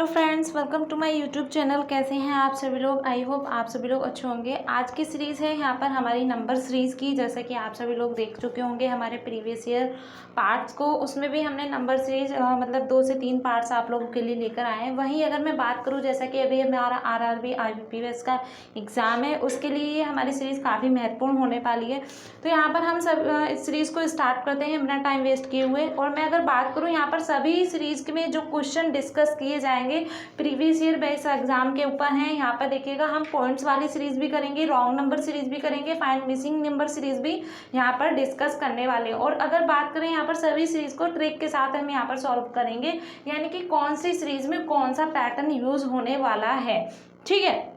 Hello friends, welcome to my YouTube channel. कैसे हैं आप सभी लोग? आई होप आप सभी लोग अच्छे होंगे। आज की सीरीज़ है यहाँ पर हमारी नंबर सीरीज़ की। जैसा कि आप सभी लोग देख चुके होंगे हमारे प्रीवियस ईयर पार्ट्स को, उसमें भी हमने नंबर सीरीज मतलब 2 से 3 पार्ट्स आप लोगों के लिए लेकर आए हैं। वहीं अगर मैं बात करूँ, जैसा कि अभी हमारा RRB IBPS का एग्ज़ाम है, उसके लिए हमारी सीरीज़ काफ़ी महत्वपूर्ण होने वाली है। तो यहाँ पर हम सब इस सीरीज़ को स्टार्ट करते हैं बिना टाइम वेस्ट किए हुए। और मैं अगर बात करूँ यहाँ पर सभी सीरीज़ में जो क्वेश्चन डिस्कस किए जाएंगे प्रीवियस ईयर बेस एग्जाम के ऊपर हैं। यहाँ पर देखिएगा हम पॉइंट्स वाली सीरीज भी करेंगे, रॉन्ग नंबर सीरीज भी करेंगे, फाइंड मिसिंग नंबर सीरीज भी यहाँ पर डिस्कस करने वाले हैं। और अगर बात करें यहाँ पर सभी सीरीज को ट्रिक के साथ हम यहाँ पर सॉल्व करेंगे, यानी कि कौन सी सीरीज में कौन सा पैटर्न यूज होने वाला है। ठीक है,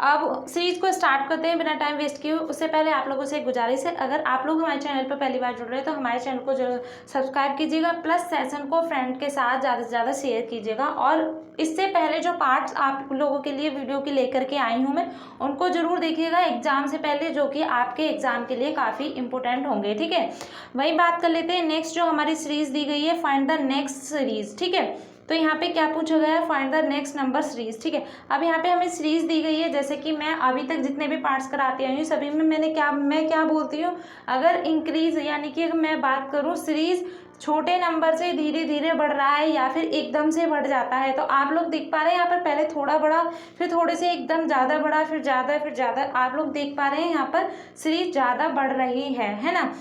अब सीरीज को स्टार्ट करते हैं बिना टाइम वेस्ट किए। उससे पहले आप लोगों से एक गुजारिश है, अगर आप लोग हमारे चैनल पर पहली बार जुड़ रहे हैं तो हमारे चैनल को जरूर सब्सक्राइब कीजिएगा, प्लस सेशन को फ्रेंड के साथ ज़्यादा से ज़्यादा शेयर कीजिएगा। और इससे पहले जो पार्ट्स आप लोगों के लिए वीडियो की लेकर के आई हूँ मैं, उनको जरूर देखिएगा एग्जाम से पहले, जो कि आपके एग्जाम के लिए काफ़ी इंपॉर्टेंट होंगे। ठीक है, वही बात कर लेते हैं। नेक्स्ट जो हमारी सीरीज दी गई है, फाइंड द नेक्स्ट सीरीज। ठीक है, तो यहाँ पे क्या पूछा गया है, find the next number series. ठीक है, अब यहाँ पे हमें सीरीज दी गई है। जैसे कि मैं अभी तक जितने भी पार्ट्स कराती आई हूँ सभी में मैं क्या बोलती हूँ, अगर इंक्रीज यानी कि अगर मैं बात करूँ सीरीज छोटे नंबर से धीरे धीरे बढ़ रहा है या फिर एकदम से बढ़ जाता है, तो आप लोग देख पा रहे हैं यहाँ पर पहले थोड़ा बढ़ा, फिर थोड़े से एकदम ज़्यादा बढ़ा, फिर ज़्यादा आप लोग देख पा रहे हैं यहाँ पर सीरीज ज़्यादा बढ़ रही है ना।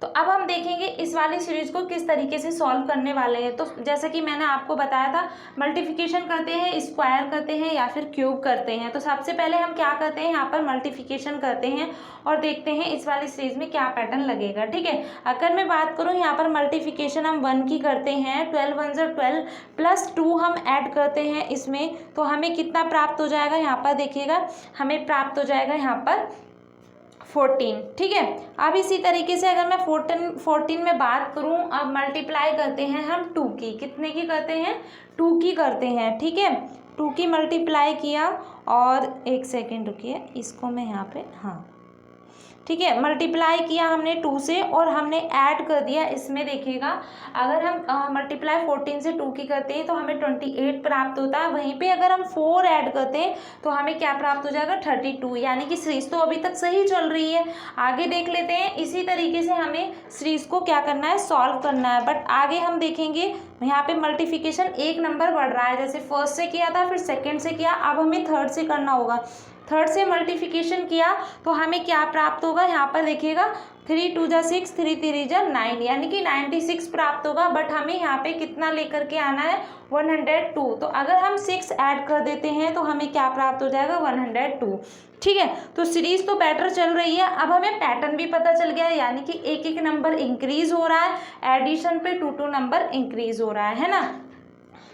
तो अब हम देखेंगे इस वाली सीरीज को किस तरीके से सॉल्व करने वाले हैं। तो जैसे कि मैंने आपको बताया था, मल्टीप्लिकेशन करते हैं, स्क्वायर करते हैं या फिर क्यूब करते हैं। तो सबसे पहले हम क्या करते हैं, यहाँ पर मल्टीप्लिकेशन करते हैं और देखते हैं इस वाली सीरीज में क्या पैटर्न लगेगा। ठीक है, अगर मैं बात करूँ यहाँ पर मल्टीप्लिकेशन हम 1 की करते हैं, 12 1 12 प्लस 2 हम ऐड करते हैं इसमें, तो हमें कितना प्राप्त हो जाएगा, यहाँ पर देखिएगा हमें प्राप्त हो जाएगा यहाँ पर 14। ठीक है, अब इसी तरीके से अगर मैं 14 में बात करूं, अब मल्टीप्लाई करते हैं हम 2 की, कितने की करते हैं, 2 की करते हैं। ठीक है, 2 की मल्टीप्लाई किया और एक सेकेंड रुकिए, इसको मैं यहाँ पे, हाँ ठीक है, मल्टीप्लाई किया हमने 2 से और हमने ऐड कर दिया इसमें। देखिएगा अगर हम मल्टीप्लाई 14 से 2 की करते हैं तो हमें 28 प्राप्त होता है। वहीं पे अगर हम 4 ऐड करते हैं तो हमें क्या प्राप्त हो जाएगा, 32। यानी कि सीरीज तो अभी तक सही चल रही है। आगे देख लेते हैं, इसी तरीके से हमें सीरीज को क्या करना है, सॉल्व करना है। बट आगे हम देखेंगे यहाँ पे मल्टीप्लिकेशन एक नंबर बढ़ रहा है, जैसे फर्स्ट से किया था फिर सेकेंड से किया, अब हमें थर्ड से करना होगा। थर्ड से मल्टीप्लिकेशन किया तो हमें क्या प्राप्त होगा, यहाँ पर देखिएगा 3 2 जा 6, 3 3 जा 9, यानी कि 96 प्राप्त होगा। बट हमें यहाँ पे कितना लेकर के आना है, 102। तो अगर हम 6 ऐड कर देते हैं तो हमें क्या प्राप्त हो जाएगा, 102। ठीक है, तो सीरीज तो बेटर चल रही है। अब हमें पैटर्न भी पता चल गया है, यानी कि एक एक नंबर इंक्रीज हो रहा है, एडिशन पे 2 2 नंबर इंक्रीज हो रहा है ना।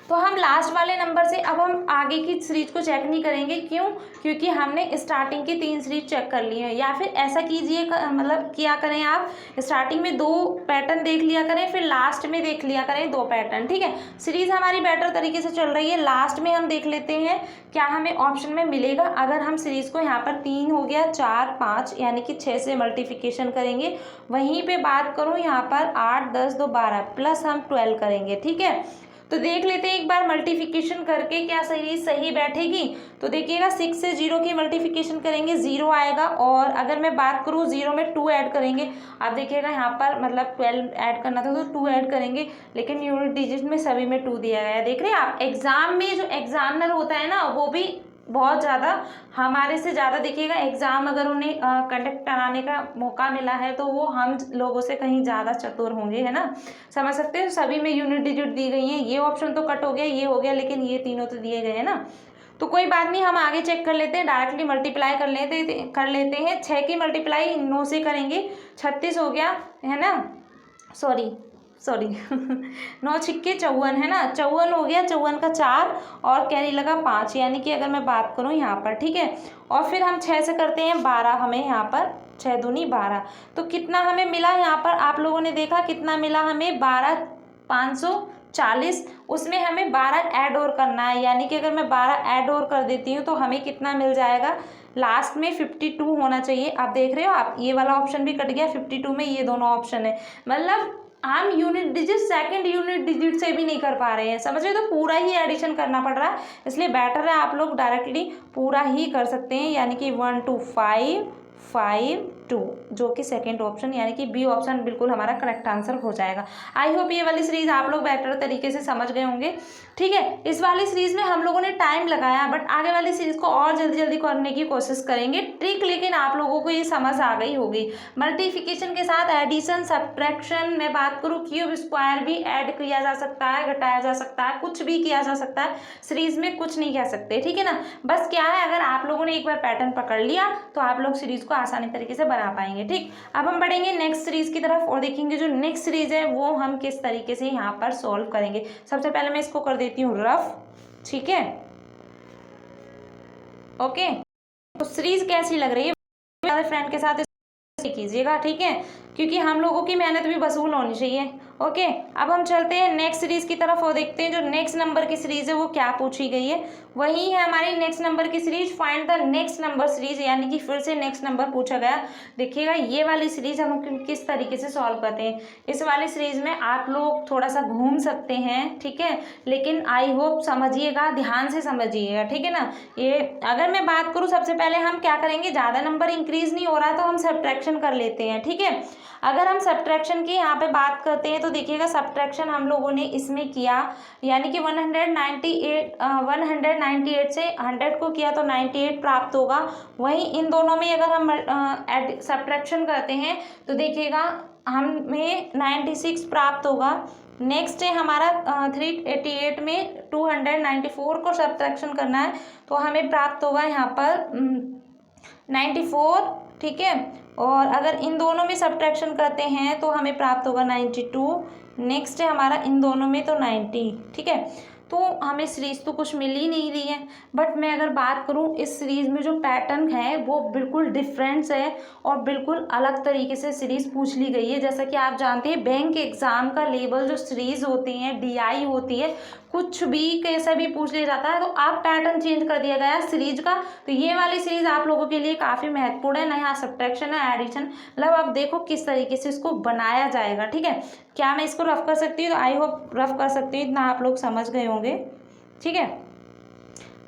तो हम लास्ट वाले नंबर से अब हम आगे की सीरीज को चेक नहीं करेंगे। क्यों? क्योंकि हमने स्टार्टिंग की 3 सीरीज चेक कर ली है। या फिर ऐसा कीजिए, मतलब किया करें आप, स्टार्टिंग में 2 पैटर्न देख लिया करें, फिर लास्ट में देख लिया करें 2 पैटर्न। ठीक है, सीरीज हमारी बेटर तरीके से चल रही है। लास्ट में हम देख लेते हैं क्या हमें ऑप्शन में मिलेगा। अगर हम सीरीज को यहाँ पर 3 हो गया, 4 5 यानी कि 6 से मल्टीप्लिकेशन करेंगे, वहीं पे बात करूँ यहाँ पर 8 10 2 12 प्लस हम 12 करेंगे। ठीक है, तो देख लेते हैं एक बार मल्टीप्लिकेशन करके क्या सही बैठेगी। तो देखिएगा 6 से 0 की मल्टीप्लिकेशन करेंगे, 0 आएगा। और अगर मैं बात करूँ 0 में 2 ऐड करेंगे, आप देखिएगा यहाँ पर मतलब 12 ऐड करना था तो 2 ऐड करेंगे, लेकिन यूनिट डिजिट में सभी में 2 दिया गया है। देख रहे हैं आप, एग्जाम में जो एग्जामिनर होता है ना, वो भी बहुत ज़्यादा हमारे से ज़्यादा, देखिएगा एग्ज़ाम अगर उन्हें कंडक्ट कराने का मौका मिला है तो वो हम लोगों से कहीं ज़्यादा चतुर होंगे, है ना। समझ सकते हैं, सभी में यूनिट डिजिट दी गई हैं। ये ऑप्शन तो कट हो गया, ये हो गया, लेकिन ये तीनों तो दिए गए हैं ना। तो कोई बात नहीं, हम आगे चेक कर लेते हैं, डायरेक्टली मल्टीप्लाई कर लेते हैं। 6 की मल्टीप्लाई 9 से करेंगे, 36 हो गया, है ना। सॉरी 9 छिक्के 54, है ना, 54 हो गया। 54 का 4 और कैरी लगा 5, यानी कि अगर मैं बात करूँ यहाँ पर, ठीक है। और फिर हम 6 से करते हैं 12, हमें यहाँ पर 6 दूनी 12। तो कितना हमें मिला यहाँ पर, आप लोगों ने देखा कितना मिला हमें, 12 540। उसमें हमें 12 ऐड और करना है, यानी कि अगर मैं 12 ऐड और कर देती हूँ तो हमें कितना मिल जाएगा, लास्ट में 52 होना चाहिए। आप देख रहे हो, आप ये वाला ऑप्शन भी कट गया, 52 में ये दोनों ऑप्शन है। मतलब हम unit digit second unit digit से भी नहीं कर पा रहे हैं, समझ रहे, तो पूरा ही एडिशन करना पड़ रहा है, इसलिए बेटर है आप लोग डायरेक्टली पूरा ही कर सकते हैं, यानी कि 1 2 5 5 2, जो कि सेकेंड ऑप्शन यानी कि बी ऑप्शन बिल्कुल हमारा करेक्ट आंसर हो जाएगा। आई होप ये वाली सीरीज आप लोग बेटर तरीके से समझ गए होंगे। ठीक है, इस वाली सीरीज में हम लोगों ने टाइम लगाया, बट आगे वाली सीरीज को और जल्दी जल्दी करने की कोशिश करेंगे। ट्रिक लेकिन आप लोगों को ये समझ आ गई होगी। मल्टीप्लिकेशन के साथ एडिशन, सब्ट्रैक्शन, मैं बात करूँ क्यूब स्क्वायर भी ऐड किया जा सकता है, घटाया जा सकता है, कुछ भी किया जा सकता है, सीरीज में कुछ नहीं कह सकते। ठीक है ना, बस क्या है, अगर आप लोगों ने एक बार पैटर्न पकड़ लिया तो आप लोग सीरीज को आसानी तरीके से बना पाएंगे। ठीक, अब हम बढ़ेंगे नेक्स्ट सीरीज की तरफ और देखेंगे जो नेक्स्ट सीरीज है वो हम किस तरीके से यहाँ पर सॉल्व करेंगे। सबसे पहले मैं इसको कर देती हूँ रफ। ठीक है, ओके, तो सीरीज कैसी लग रही है मेरे फ्रेंड के साथ कीजिएगा। ठीक है, क्योंकि हम लोगों की मेहनत भी वसूल होनी चाहिए। ओके, अब हम चलते हैं नेक्स्ट सीरीज की तरफ और देखते हैं जो नेक्स्ट नंबर की सीरीज है वो क्या पूछी गई है। वही है हमारी नेक्स्ट नंबर की series, find the next number series, यानी कि फिर से नेक्स्ट नंबर पूछा गया। देखिएगा ये वाली सीरीज हम किस तरीके से सॉल्व करते हैं। इस वाली सीरीज में आप लोग थोड़ा सा घूम सकते हैं, ठीक है, लेकिन आई होप समझिएगा, ध्यान से समझिएगा। ठीक है ना, ये अगर मैं बात करूँ सबसे पहले हम क्या करेंगे, ज़्यादा नंबर इंक्रीज नहीं हो रहा तो हम सब्ट्रैक्शन कर लेते हैं। ठीक है, अगर हम सब्ट्रैक्शन की यहाँ पे बात करते हैं तो देखिएगा सब्ट्रैक्शन हम लोगों ने इसमें किया, यानी कि 198 से 100 को किया तो 98 प्राप्त होगा। वहीं इन दोनों में अगर हम सब्ट्रैक्शन करते हैं तो देखिएगा हमें 96 प्राप्त होगा। नेक्स्ट है हमारा 388 में 294 को सब्ट्रैक्शन करना है तो हमें प्राप्त होगा यहाँ पर 94। ठीक है, और अगर इन दोनों में सब्ट्रैक्शन करते हैं तो हमें प्राप्त होगा 92। नेक्स्ट है हमारा इन दोनों में तो 90। ठीक है, तो हमें सीरीज तो कुछ मिल ही नहीं रही है, बट मैं अगर बात करूं इस सीरीज में जो पैटर्न है वो बिल्कुल डिफरेंस है और बिल्कुल अलग तरीके से सीरीज पूछ ली गई है। जैसा कि आप जानते हैं बैंक एग्जाम का लेवल जो सीरीज होती है, DI होती है, कुछ भी कैसा भी पूछ लिया जाता है, तो आप पैटर्न चेंज कर दिया गया सीरीज का। तो ये वाली सीरीज आप लोगों के लिए काफ़ी महत्वपूर्ण है ना, यहाँ सब्ट्रैक्शन है, एडिशन, मतलब आप देखो किस तरीके से इसको बनाया जाएगा। ठीक है, क्या मैं इसको रफ कर सकती हूँ, तो आई होप रफ कर सकती हूँ, इतना आप लोग समझ गए होंगे। ठीक है,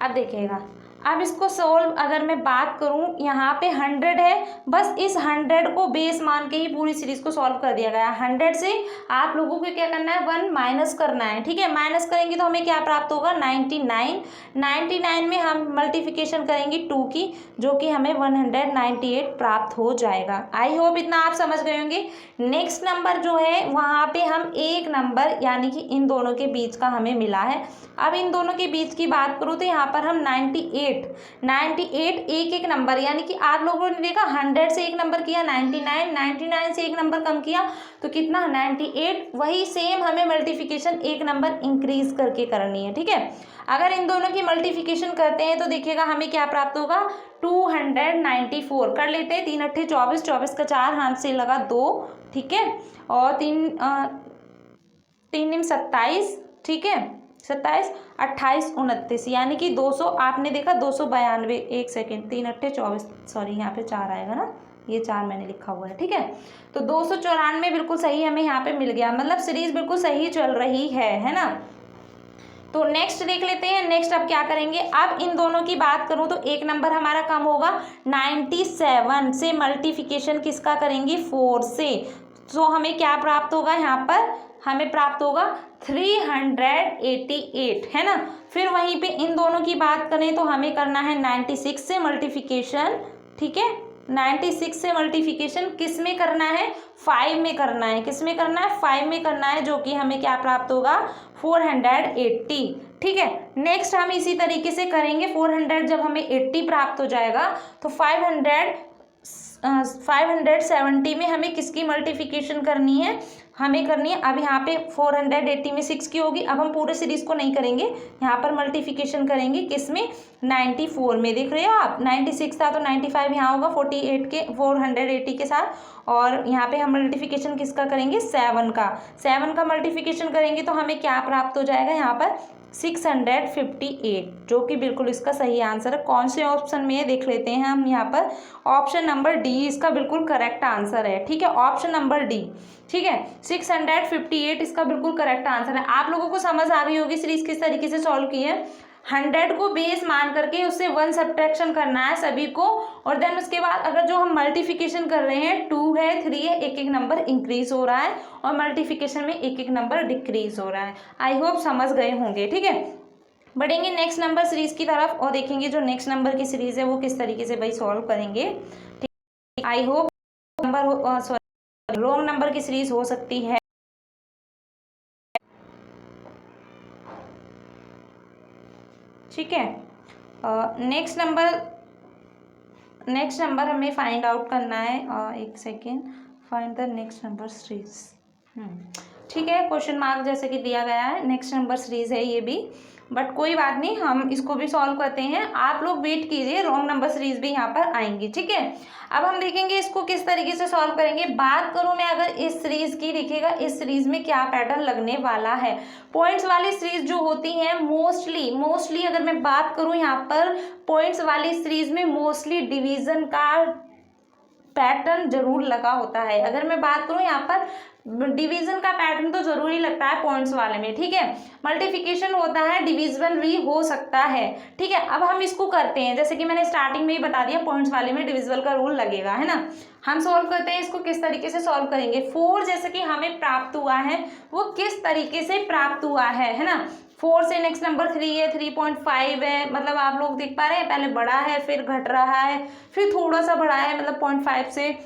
अब देखिएगा, अब इसको सोल्व अगर मैं बात करूं, यहाँ पे 100 है, बस इस 100 को बेस मान के ही पूरी सीरीज को सॉल्व कर दिया गया। 100 से आप लोगों को क्या करना है, 1 माइनस करना है। ठीक है, माइनस करेंगे तो हमें क्या प्राप्त होगा, 99। 99 में हम मल्टीप्लिकेशन करेंगे 2 की, जो कि हमें 198 प्राप्त हो जाएगा। आई होप इतना आप समझ गए होंगे। नेक्स्ट नंबर जो है वहाँ पे हम एक नंबर, यानी कि इन दोनों के बीच का हमें मिला है। अब इन दोनों के बीच की बात करूँ तो यहाँ पर हम 98 एक एक नंबर, यानी कि आप लोगों ने देखा 100 से एक नंबर किया 99 से एक नंबर कम किया तो कितना 98। वही सेम हमें मल्टीप्लिकेशन एक नंबर इंक्रीज करके करनी है। ठीक है, अगर इन दोनों की मल्टीप्लिकेशन करते हैं तो देखिएगा हमें क्या प्राप्त होगा, 294 कर लेते हैं। 3 अट्ठे 24, 24 का 4 हाथ से लगा 2। ठीक है, और 3 निम 27। ठीक है, 27 28 29, यानी कि 200, आपने देखा 292। एक सेकेंड, 3 अट्ठे 24, सॉरी यहाँ पे 4 आएगा ना, ये 4 मैंने लिखा हुआ है। ठीक है, तो 294 बिल्कुल सही हमें यहाँ पे मिल गया, मतलब सीरीज बिल्कुल सही चल रही है ना। तो नेक्स्ट देख लेते हैं। नेक्स्ट अब क्या करेंगे, अब इन दोनों की बात करूं तो एक नंबर हमारा कम होगा। 97 से मल्टीप्लिकेशन किसका करेंगे, 4 से, तो हमें क्या प्राप्त होगा, यहाँ पर हमें प्राप्त होगा 388, है ना। फिर वहीं पे इन दोनों की बात करें तो हमें करना है 96 से मल्टीप्लिकेशन। ठीक है, 96 से मल्टीप्लिकेशन किस में करना है, 5 में करना है। किस में करना है, 5 में करना है, जो कि हमें क्या प्राप्त होगा, 480। ठीक है, नेक्स्ट हम इसी तरीके से करेंगे। 400 जब हमें 80 प्राप्त हो जाएगा तो 570 में हमें किसकी मल्टीप्लिकेशन करनी है, हमें करनी है। अब यहाँ पे 480 में 6 की होगी। अब हम पूरे सीरीज को नहीं करेंगे, यहाँ पर मल्टीप्लिकेशन करेंगे किस में, 94 में। देख रहे हो आप, 96 था तो 95 यहाँ होगा 480 के साथ, और यहाँ पे हम मल्टीप्लिकेशन किसका करेंगे, 7 का। 7 का मल्टीप्लिकेशन करेंगे तो हमें क्या प्राप्त हो जाएगा, यहाँ पर 658, जो कि बिल्कुल इसका सही आंसर है। कौन से ऑप्शन में है देख लेते हैं हम यहाँ पर। ऑप्शन नंबर डी इसका बिल्कुल करेक्ट आंसर है। ठीक है, ऑप्शन नंबर डी। ठीक है, 658 इसका बिल्कुल करेक्ट आंसर है। आप लोगों को समझ आ गई होगी सीरीज किस तरीके से सॉल्व की है। 100 को बेस मान करके उससे 1 सब्ट्रैक्शन करना है सभी को, और देन उसके बाद अगर जो हम मल्टीप्लिकेशन कर रहे हैं 2 है 3 है, एक एक नंबर इंक्रीज हो रहा है और मल्टीप्लिकेशन में एक एक नंबर डिक्रीज हो रहा है। आई होप समझ गए होंगे। ठीक है, बढ़ेंगे नेक्स्ट नंबर सीरीज की तरफ और देखेंगे जो नेक्स्ट नंबर की सीरीज है वो किस तरीके से भाई सॉल्व करेंगे। ठीक, I hope number sorry wrong number की सीरीज हो सकती है। ठीक है, नेक्स्ट नंबर हमें फाइंड आउट करना है। एक second, find the next number series. ठीक है, क्वेश्चन मार्क जैसे कि दिया गया है, नेक्स्ट नंबर सीरीज है ये भी, बट कोई बात नहीं, हम इसको भी सॉल्व करते हैं। आप लोग वेट कीजिए, रॉन्ग नंबर सीरीज भी यहाँ पर आएंगी। ठीक है, अब हम देखेंगे इसको किस तरीके से सॉल्व करेंगे। बात करूं मैं अगर इस सीरीज की, देखिएगा इस सीरीज में क्या पैटर्न लगने वाला है। पॉइंट्स वाली सीरीज जो होती है मोस्टली अगर मैं बात करूं यहाँ पर पॉइंट्स वाली सीरीज में मोस्टली डिवीजन का पैटर्न जरूर लगा होता है। अगर मैं बात करूं यहाँ पर डिवीजन का पैटर्न तो जरूरी लगता है पॉइंट्स वाले में। ठीक है, मल्टीप्लिकेशन होता है, डिविजन भी हो सकता है। ठीक है, अब हम इसको करते हैं, जैसे कि मैंने स्टार्टिंग में ही बता दिया पॉइंट्स वाले में डिविजिबल का रूल लगेगा, है ना। हम सॉल्व करते हैं इसको, किस तरीके से सॉल्व करेंगे। 4 जैसे कि हमें प्राप्त हुआ है वो किस तरीके से प्राप्त हुआ है ना। 4 से नेक्स्ट नंबर 3 है, 3.5 है, मतलब आप लोग देख पा रहे हैं पहले बड़ा है फिर घट रहा है, फिर थोड़ा सा बड़ा है मतलब 0.5 से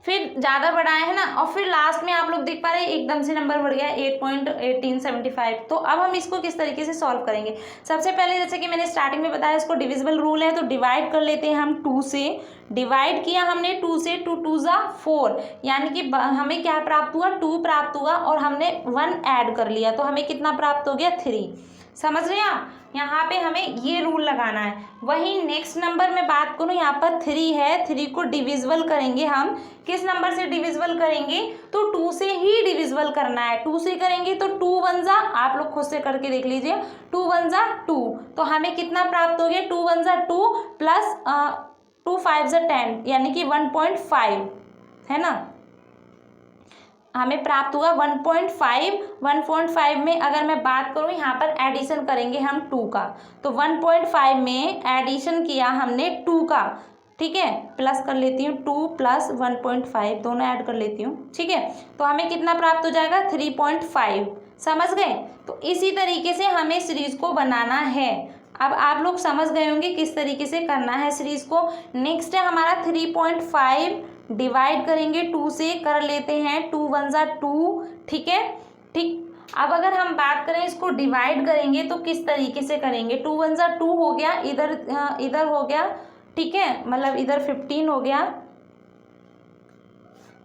फिर ज़्यादा बढ़ा है ना, और फिर लास्ट में आप लोग देख पा रहे हैं एकदम से नंबर बढ़ गया 8.1875। तो अब हम इसको किस तरीके से सॉल्व करेंगे। सबसे पहले जैसे कि मैंने स्टार्टिंग में बताया इसको डिविजिबल रूल है, तो डिवाइड कर लेते हैं हम 2 से। डिवाइड किया हमने 2 से, 2 2 जा 4, यानी कि हमें क्या प्राप्त हुआ 2 प्राप्त हुआ, और हमने 1 ऐड कर लिया तो हमें कितना प्राप्त हो गया 3। समझ रहे हैं आप, यहाँ पे हमें ये रूल लगाना है। वही नेक्स्ट नंबर में बात करूँ यहाँ पर 3 है, 3 को डिविजिबल करेंगे हम। किस नंबर से डिविजिबल करेंगे, तो 2 से ही डिविजिबल करना है। 2 से करेंगे तो 2 1 जा, आप लोग खुद से करके देख लीजिए, 2 1 जा 2, तो हमें कितना प्राप्त हो गया 2 1 जा 2 प्लस 2 5 जा 10, यानी कि 1.5 है ना। हमें प्राप्त हुआ 1.5 में अगर मैं बात करूं यहाँ पर एडिशन करेंगे हम 2 का, तो 1.5 में एडिशन किया हमने 2 का। ठीक है, प्लस कर लेती हूँ 2 प्लस 1.5 दोनों ऐड कर लेती हूँ। ठीक है, तो हमें कितना प्राप्त हो जाएगा 3.5। समझ गए, तो इसी तरीके से हमें सीरीज को बनाना है। अब आप लोग समझ गए होंगे किस तरीके से करना है सीरीज को। नेक्स्ट है हमारा 3.5 डिवाइड करेंगे 2 से, कर लेते हैं 2 1 जा 2। ठीक है, ठीक, अब अगर हम बात करें इसको डिवाइड करेंगे तो किस तरीके से करेंगे। 2 1 जा 2 हो गया, इधर हो गया, ठीक है, मतलब इधर 15 हो गया,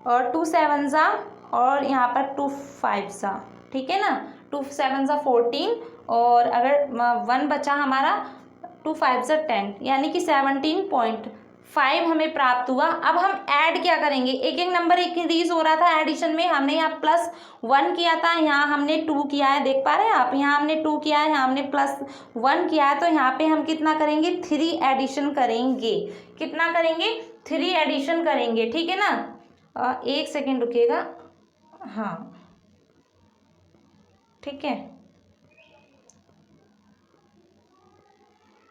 और 2 7 जा, और यहाँ पर 2 5 जा, ठीक है ना, 2 7 जा 14, और अगर 1 बचा हमारा 2 5 जा 10, यानी कि 17.5 हमें प्राप्त हुआ। अब हम ऐड क्या करेंगे, एक एक नंबर इंक्रीज हो रहा था एडिशन में। हमने यहाँ +1 किया था, यहाँ हमने 2 किया है, देख पा रहे हैं आप, यहाँ हमने 2 किया है, यहाँ हमने +1 किया है, तो यहाँ पे हम कितना करेंगे 3 एडिशन करेंगे। कितना करेंगे 3 एडिशन करेंगे। ठीक है ना, एक सेकेंड रुकिएगा, हाँ ठीक है,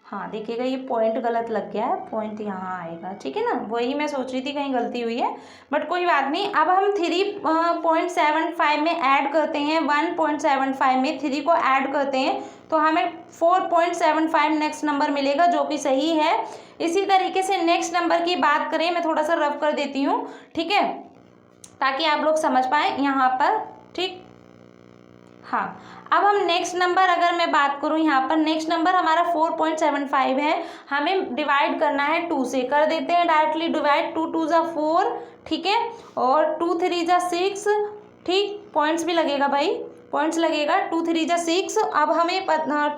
हाँ देखिएगा ये पॉइंट गलत लग गया है, पॉइंट यहाँ आएगा। ठीक है ना, वही मैं सोच रही थी कहीं गलती हुई है, बट कोई बात नहीं। अब हम 3.75 में ऐड करते हैं, 1.75 में 3 को ऐड करते हैं तो हमें 4.75 नेक्स्ट नंबर मिलेगा, जो कि सही है। इसी तरीके से नेक्स्ट नंबर की बात करें, मैं थोड़ा सा रफ कर देती हूँ, ठीक है, ताकि आप लोग समझ पाए यहाँ पर। ठीक, हाँ, अब हम नेक्स्ट नंबर अगर मैं बात करूँ यहाँ पर, नेक्स्ट नंबर हमारा 4.75 है, हमें डिवाइड करना है 2 से, कर देते हैं डायरेक्टली डिवाइड, 2 2 जा 4, ठीक है, और 2 3 जा 6, ठीक, पॉइंट्स भी लगेगा भाई, पॉइंट्स लगेगा, 2 3 जा 6। अब हमें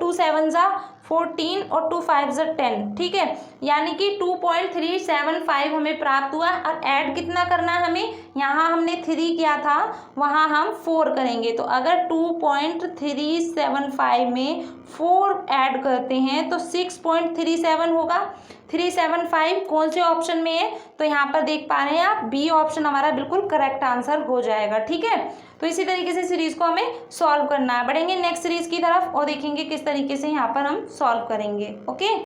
2 7 जा 14 और 2 5 जा 10, ठीक है, यानी कि 2.375 हमें प्राप्त हुआ। और ऐड कितना करना है हमें, यहाँ हमने 3 किया था, वहाँ हम 4 करेंगे। तो अगर 2.375 में 4 ऐड करते हैं तो 6.37 होगा। 375 कौन से ऑप्शन में है? तो यहाँ पर देख पा रहे हैं आप, बी ऑप्शन हमारा बिल्कुल करेक्ट आंसर हो जाएगा। ठीक है, तो इसी तरीके से सीरीज को हमें सॉल्व करना है। बढ़ेंगे नेक्स्ट सीरीज की तरफ और देखेंगे किस तरीके से यहाँ पर हम सॉल्व करेंगे। ओके,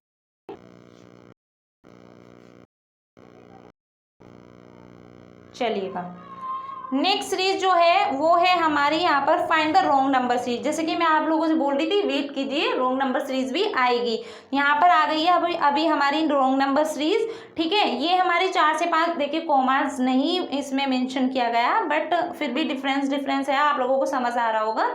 चलिएगा। नेक्स्ट सीरीज जो है वो है हमारी यहाँ पर find the wrong number series. जैसे कि मैं आप लोगों से बोल रही थी, वेट कीजिए, रॉन्ग नंबर सीरीज भी आएगी। यहाँ पर आ गई है अभी हमारी रॉन्ग नंबर सीरीज। ठीक है, ये हमारी 4 से 5, देखिए कॉमास नहीं इसमें मेंशन किया गया, बट फिर भी डिफरेंस है, आप लोगों को समझ आ रहा होगा।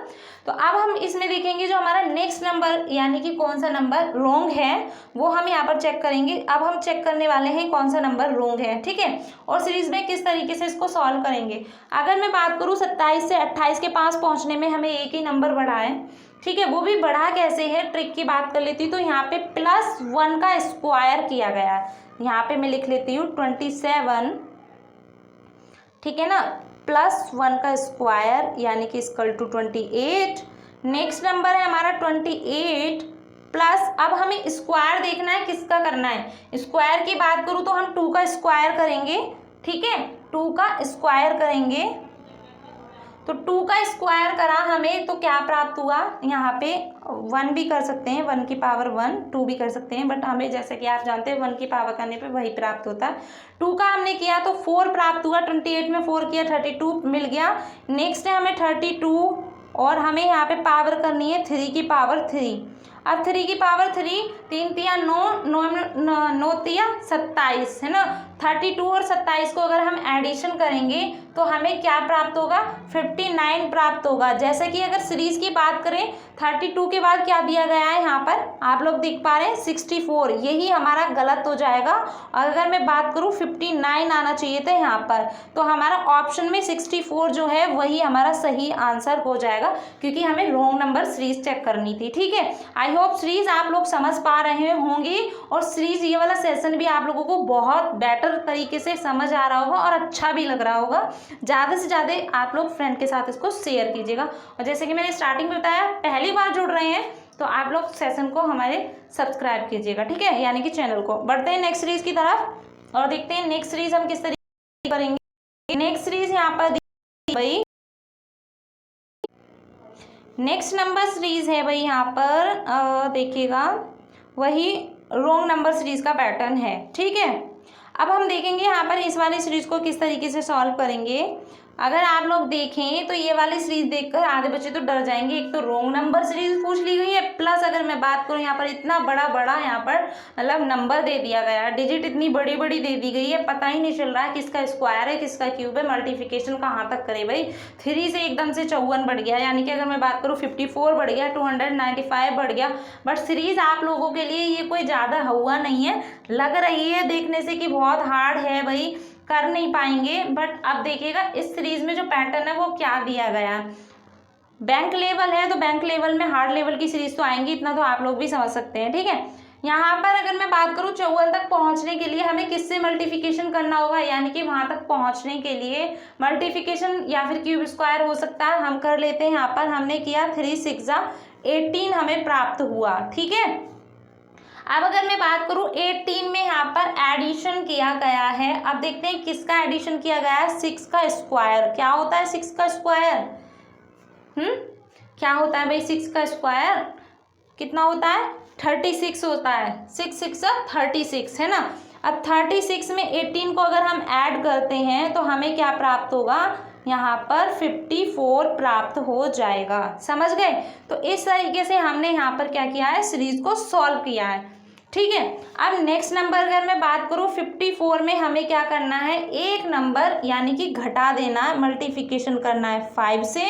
तो अब हम इसमें देखेंगे जो हमारा नेक्स्ट नंबर यानी कि कौन सा नंबर रॉन्ग है वो हम यहाँ पर चेक करेंगे। अब हम चेक करने वाले हैं कौन सा नंबर रॉन्ग है। ठीक है, और सीरीज में किस तरीके से इसको सॉल्व करेंगे। अगर मैं बात करूँ 27 से 28 के पास पहुँचने में हमें एक ही नंबर बढ़ा है। ठीक है, वो भी बढ़ा कैसे है, ट्रिक की बात कर लेती हूँ। तो यहाँ पे +1 का स्क्वायर किया गया है। यहाँ पे मैं लिख लेती हूँ 27, ठीक है ना, +1 का स्क्वायर यानी कि इक्वल टू 28। नेक्स्ट नंबर है हमारा 28 प्लस, अब हमें स्क्वायर देखना है, किसका करना है। स्क्वायर की बात करूँ तो हम 2 का स्क्वायर करेंगे। ठीक है, 2 का स्क्वायर करेंगे तो 2 का स्क्वायर करा हमें तो क्या प्राप्त हुआ, यहाँ पे 1 भी कर सकते हैं, 1 की पावर 1, 2 भी कर सकते हैं, बट हमें जैसे कि आप जानते हैं 1 की पावर करने पे वही प्राप्त होता है। 2 का हमने किया तो 4 प्राप्त हुआ, 28 में 4 किया 32 मिल गया। नेक्स्ट है हमें 32 और हमें यहाँ पे पावर करनी है 3 की पावर 3। अब 3 की पावर 3, 3 तिया 9 तिया 27 है ना। 32 और 27 को अगर हम एडिशन करेंगे तो हमें क्या प्राप्त होगा, 59 प्राप्त होगा। जैसे कि अगर सीरीज की बात करें 32 के बाद क्या दिया गया है, यहाँ पर आप लोग देख पा रहे हैं 64, यही हमारा गलत हो जाएगा। और अगर मैं बात करूँ 59 आना चाहिए था यहाँ पर, तो हमारा ऑप्शन में 64 जो है वही हमारा सही आंसर हो जाएगा, क्योंकि हमें रॉन्ग नंबर सीरीज चेक करनी थी। ठीक है, आई होप सीरीज आप लोग समझ पा रहे होंगे और सीरीज ये वाला सेशन भी आप लोगों को बहुत बेटर तरीके से समझ आ रहा होगा और अच्छा भी लग रहा होगा। ज़्यादा से ज़्यादा आप लोग फ्रेंड के साथ इसको शेयर कीजिएगा। और जैसे कि मैंने स्टार्टिंग में बताया, पहली बार जुड़ रहे हैं तो आप लोग सेशन को हमारे सब्सक्राइब कीजिएगा। ठीक है, यानी कि चैनल को। बढ़ते हैं नेक्स्ट सीरीज की तरफ और देखते हैं नेक्स्ट सीरीज हम किस तरीके करेंगे। नेक्स्ट सीरीज यहाँ पर भाई नेक्स्ट नंबर सीरीज है भाई, यहाँ पर देखिएगा वही रॉन्ग नंबर सीरीज का पैटर्न है। ठीक है, अब हम देखेंगे यहाँ पर इस वाली सीरीज को किस तरीके से सॉल्व करेंगे। अगर आप लोग देखें तो ये वाली सीरीज देखकर आधे बच्चे तो डर जाएंगे। एक तो रॉन्ग नंबर सीरीज पूछ ली गई है, प्लस अगर मैं बात करूँ यहाँ पर इतना बड़ा यहाँ पर मतलब नंबर दे दिया गया है, डिजिट इतनी बड़ी दे दी गई है, पता ही नहीं चल रहा है किसका स्क्वायर है किसका क्यूब है, मल्टीप्लिकेशन कहाँ तक करे भाई। 3 से एकदम से 54 बढ़ गया, यानी कि अगर मैं बात करूँ 54 बढ़ गया, 295 बढ़ गया। बट सीरीज आप लोगों के लिए ये कोई ज़्यादा हुआ नहीं है, लग रही है देखने से कि बहुत हार्ड है भाई, कर नहीं पाएंगे। बट अब देखिएगा इस सीरीज में जो पैटर्न है वो क्या दिया गया है। बैंक लेवल है तो बैंक लेवल में हार्ड लेवल की सीरीज तो आएंगी, इतना तो आप लोग भी समझ सकते हैं। ठीक है, यहाँ पर अगर मैं बात करूँ 54 तक पहुँचने के लिए हमें किससे मल्टीप्लिकेशन करना होगा, यानी कि वहाँ तक पहुँचने के लिए मल्टीप्लिकेशन या फिर क्यूब स्क्वायर हो सकता है, हम कर लेते हैं। यहाँ पर हमने किया 3 6 18 हमें प्राप्त हुआ। ठीक है, अब अगर मैं बात करूं 18 में यहाँ पर एडिशन किया गया है। अब देखते हैं किसका एडिशन किया गया है, 6 का स्क्वायर। क्या होता है 6 का स्क्वायर, क्या होता है भाई 6 का स्क्वायर, कितना होता है 36 होता है। 6 6 36 है ना। अब 36 में 18 को अगर हम ऐड करते हैं तो हमें क्या प्राप्त होगा, यहाँ पर 54 प्राप्त हो जाएगा। समझ गए। तो इस तरीके से हमने यहाँ पर क्या किया है, सीरीज को सॉल्व किया है। ठीक है, अब नेक्स्ट नंबर अगर मैं बात करूँ 54 में हमें क्या करना है, एक नंबर यानी कि घटा देना है, मल्टीप्लिकेशन करना है 5 से।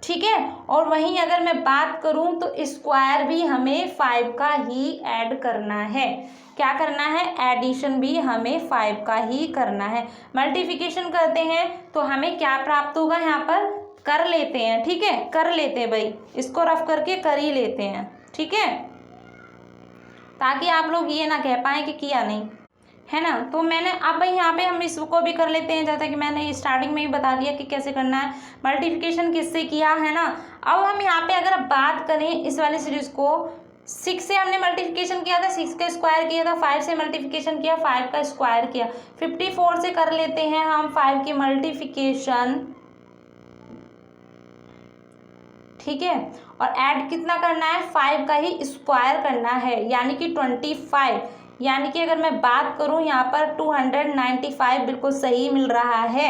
ठीक है, और वहीं अगर मैं बात करूं तो स्क्वायर भी हमें 5 का ही ऐड करना है। क्या करना है, एडिशन भी हमें 5 का ही करना है। मल्टीप्लिकेशन करते हैं तो हमें क्या प्राप्त होगा, यहाँ पर कर लेते हैं। ठीक है, कर लेते हैं भाई, इसको रफ करके कर ही लेते हैं। ठीक है, ताकि आप लोग ये ना कह पाए कि किया नहीं। है ना। तो मैंने अब यहाँ पे हम इसको भी कर लेते हैं, जैसा कि मैंने स्टार्टिंग में ही बता दिया कि कैसे करना है। मल्टीप्लिकेशन किससे किया, है ना। अब हम यहाँ पे अगर बात करें इस वाली सीरीज को, 6 से हमने मल्टीप्लिकेशन किया था, 6 का स्क्वायर किया था, 5 से मल्टीप्लिकेशन किया, 5 का स्क्वायर किया, 54 से कर लेते हैं हम 5 की मल्टीप्लिकेशन, ठीक है। और ऐड कितना करना है, 5 का ही स्क्वायर करना है, यानी कि 25। यानी कि अगर मैं बात करूं यहाँ पर 295 बिल्कुल सही मिल रहा है।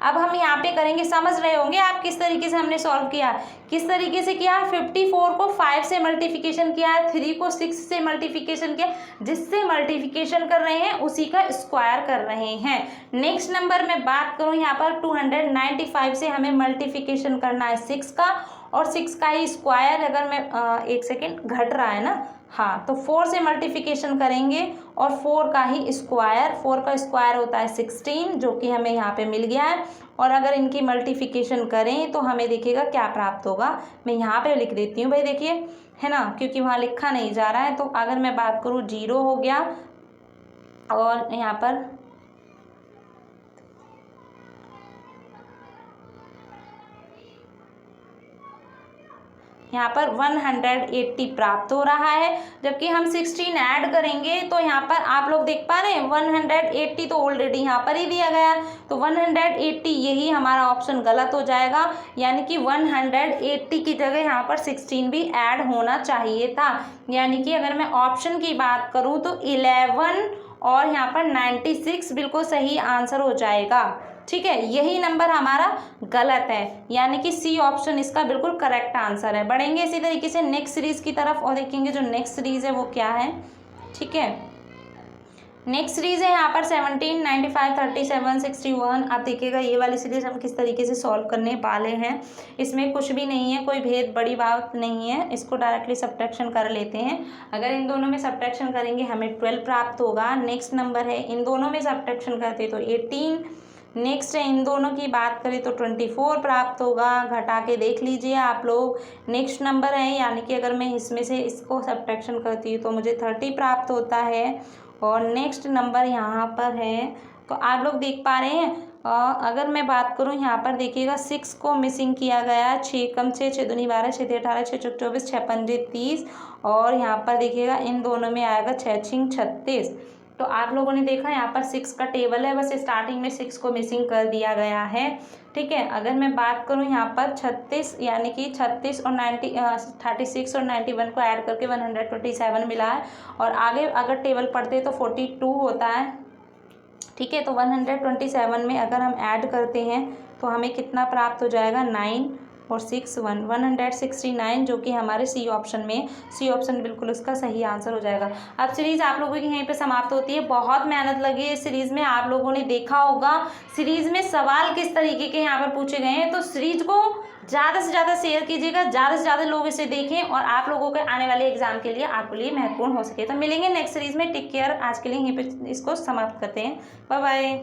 अब हम यहाँ पे करेंगे, समझ रहे होंगे आप किस तरीके से हमने सॉल्व किया, किस तरीके से किया। 54 को 5 से मल्टीप्लिकेशन किया है, 3 को 6 से मल्टीप्लिकेशन किया, जिससे मल्टीप्लिकेशन कर रहे हैं उसी का स्क्वायर कर रहे हैं। नेक्स्ट नंबर में बात करूं यहाँ पर 295 से हमें मल्टीप्लिकेशन करना है 6 का, और 6 का ही स्क्वायर, अगर मैं एक सेकेंड घट रहा है ना, हाँ, तो 4 से मल्टीप्लिकेशन करेंगे और 4 का ही स्क्वायर, 4 का स्क्वायर होता है 16, जो कि हमें यहाँ पे मिल गया है। और अगर इनकी मल्टीप्लिकेशन करें तो हमें देखिएगा क्या प्राप्त होगा। मैं यहाँ पे लिख देती हूँ भाई, देखिए, है ना, क्योंकि वहाँ लिखा नहीं जा रहा है। तो अगर मैं बात करूँ 0 हो गया, और यहाँ पर यहाँ पर 180 प्राप्त हो रहा है। जबकि हम 16 ऐड करेंगे तो यहाँ पर आप लोग देख पा रहे हैं 180 तो ऑलरेडी यहाँ पर ही दिया गया, तो 180 यही हमारा ऑप्शन गलत हो जाएगा। यानी कि 180 की जगह यहाँ पर 16 भी ऐड होना चाहिए था। यानी कि अगर मैं ऑप्शन की बात करूँ तो 11 और यहाँ पर 96 बिल्कुल सही आंसर हो जाएगा, ठीक है। यही नंबर हमारा गलत है, यानी कि सी ऑप्शन इसका बिल्कुल करेक्ट आंसर है। बढ़ेंगे इसी तरीके से नेक्स्ट सीरीज की तरफ और देखेंगे जो नेक्स्ट सीरीज है वो क्या है, ठीक है। नेक्स्ट सीरीज है यहाँ पर 17, 95, 37, 61। आप देखिएगा ये वाली सीरीज हम किस तरीके से सॉल्व करने वाले हैं। इसमें कुछ भी नहीं है, कोई भेद बड़ी बात नहीं है। इसको डायरेक्टली सब्ट्रैक्शन कर लेते हैं। अगर इन दोनों में सब्ट्रैक्शन करेंगे हमें 12 प्राप्त होगा। नेक्स्ट नंबर है, इन दोनों में सब्ट्रैक्शन करते तो 18। नेक्स्ट है, इन दोनों की बात करें तो 24 प्राप्त होगा। घटा के देख लीजिए आप लोग। नेक्स्ट नंबर है, यानी कि अगर मैं इसमें से इसको सब्ट्रैक्शन करती हूँ तो मुझे 30 प्राप्त होता है। और नेक्स्ट नंबर यहाँ पर है, तो आप लोग देख पा रहे हैं। अगर मैं बात करूँ यहाँ पर देखिएगा 6 को मिसिंग किया गया, 6 कम 6, 6 दूनी 12, 6 तिया 18, 6 चौक 24, 6 पंजे 30। और यहाँ पर देखिएगा इन दोनों में आएगा 6 छिंग 36। तो आप लोगों ने देखा यहाँ पर 6 का टेबल है, बस स्टार्टिंग में 6 को मिसिंग कर दिया गया है, ठीक है। अगर मैं बात करूँ यहाँ पर 36, यानी कि 36 और 36 और 91 को ऐड करके 127 मिला है। और आगे अगर टेबल पढ़ते तो 42 होता है, ठीक है। तो 127 में अगर हम ऐड करते हैं तो हमें कितना प्राप्त हो जाएगा, 9 और 6 169, जो कि हमारे सी ऑप्शन में, सी ऑप्शन बिल्कुल उसका सही आंसर हो जाएगा। अब सीरीज़ आप लोगों की यहीं पे समाप्त होती है। बहुत मेहनत लगी है इस सीरीज़ में, आप लोगों ने देखा होगा सीरीज़ में सवाल किस तरीके के यहाँ पर पूछे गए हैं। तो सीरीज़ को ज़्यादा से ज़्यादा शेयर कीजिएगा, ज़्यादा से ज़्यादा लोग इसे देखें और आप लोगों के आने वाले एग्जाम के लिए आपके लिए महत्वपूर्ण हो सके। तो मिलेंगे नेक्स्ट सीरीज़ में, टेक केयर। आज के लिए यहीं पर इसको समाप्त करते हैं, बाय बाय।